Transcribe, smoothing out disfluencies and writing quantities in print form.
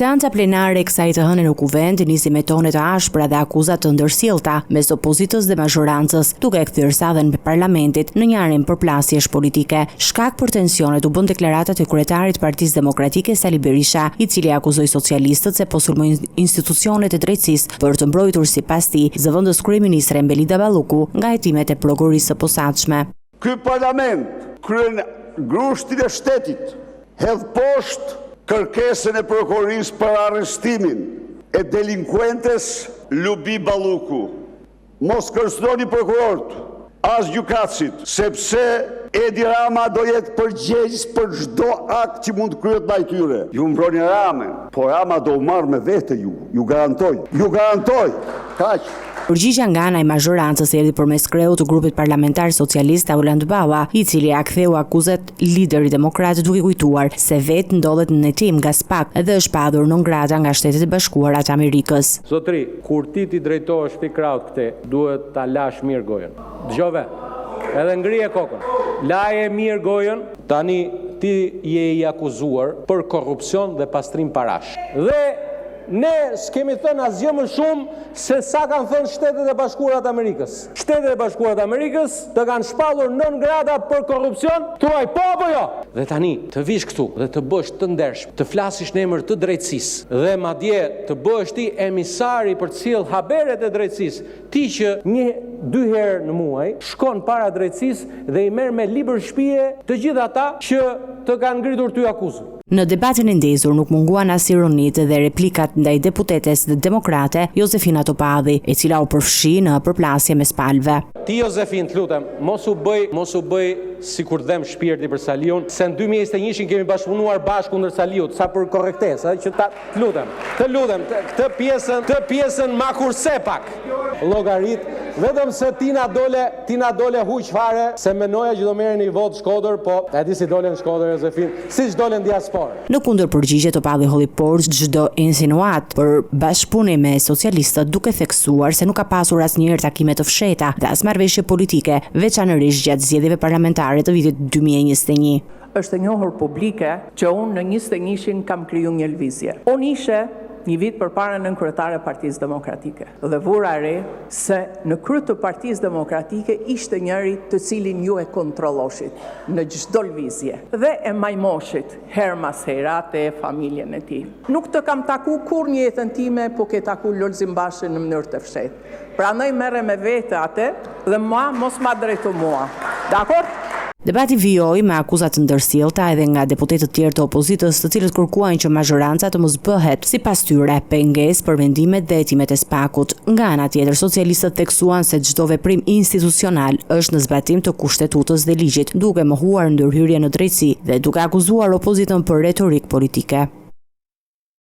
Seanca plenare e kësaj të hënën në kuvent nisi me tone të ashpra dhe akuza të ndërsjellta mes opozitës dhe mazhorancës, duke kthyer sadhen e parlamentit në një arenë përplasjesh politike. Shkak për tensionet u bën deklaratat e kryetarit të Partisë Demokratike Sali Berisha, i cili akuzoi socialistët se po sulmojnë institucionet e drejtësisë për të mbrojtur sipas tij zëvendës kryeministre Belida Balluku nga hetimet e prokurisë së posaçme. Ky parlament kryen grushtin e shtetit, hedh poshtë kërkesën e prokurisë për arrestimin e delinkuentes Lubi Balluku. Mos kërcënoni prokurorët, as gjykatësit, sepse Edi Rama do jetë përgjegjës për çdo akt që mund të kryhet ndaj tyre. Ju mbroni Ramën, por Rama do u marrë me vete ju garantoj. Ju garantoj. Kaq. Përgjigja nga ana e mazhorancës erdhi përmes kreut të grupit parlamentar socialist Auland Balla, i cili aktheu akuzat liderit demokrat duke kujtuar se vetë ndodhet në hetim nga SPAK dhe është padhur non grata nga Shtetet e Bashkuara të Amerikës. Zotri, kur ti drejtohesh te kraut këte, duhet ta lash mirë gojën. Dëgjove. Edhe ngrije kokën. Laje mirë gojën, tani ti je i akuzuar për korrupsion dhe pastrim parash. Dhe ne s'kemi thënë asgjë më shumë se sa kanë thënë Shtetet e Bashkuara të Amerikës. Shtetet e Bashkuara të Amerikës të kanë shpallur non grata për korrupsion, thuaj po apo jo? Dhe tani të vish këtu dhe të bësh të ndershëm, të flasësh në emër të drejtësisë dhe madje të bëhesh ti emisari për të sjellë haberet e drejtësisë, ti që 1-2 herë në muaj shkon para drejtësisë dhe i merr me libër shtëpie të gjithë ata që të kanë ngritur ty akuzën. Në debatin e ndezur nuk munguan as ironitë dhe replikat ndaj deputetes dhe demokrate Josefina Topadhi, e cila u përfshi në përplasje mes palëve. Ti Josefin, të lutem, mos u bëj sikur dhem shpirti për Saliun, se në 2021 kemi bashkëpunuar bashkë kundër Saliut, sa për korrektesë, që të lutem, këtë pjesën ma kurse pak. Llogarit, vetëm se ti na dole huq fare, se menoja që do merrni një votë Shkodër, po e di si dole në Shkodër Josefin, siç dole në diasporë. Në kundërpërgjigje Topadhi holli poshtë çdo insinuat për bashkëpunim me socialistët, duke theksuar se nuk ka pasur asnjëherë takime të fshehta dhe as marrëveshje politike, veçanërisht gjatë zgjedhjeve parlamentare të vitit 2021. Është e njohur publike që unë në 21-shin kam kriju një lëvizje. Unë ishe një vit përpara nën kryetare e Partisë Demokratike dhe vura re se në krye të Partisë Demokratike ishte njëri të cilin ju e kontrolloshit në çdo lëvizje dhe e majmoshit her mas here atë familjen e tij. Nuk të kam taku kur një jetën time, po ke taku Lolzim Bashën në mënyrë të fshehtë. Prandaj merre me vete atë dhe mos ma drejto mua. Dakor? Debati vijoi me akuzat të ndërsjellta edhe nga deputetët tjerë të opozitës, të cilët kërkuajnë që mazhoranca të mos bëhet sipas tyre pengesë për vendimet dhe hetimet e SPAK-ut. Nga ana tjetër, socialistët theksuan se çdo veprim institucional është në zbatim të kushtetutës dhe ligjit, duke mohuar ndërhyrje në drejtësi dhe duke akuzuar opozitën për retorik politike.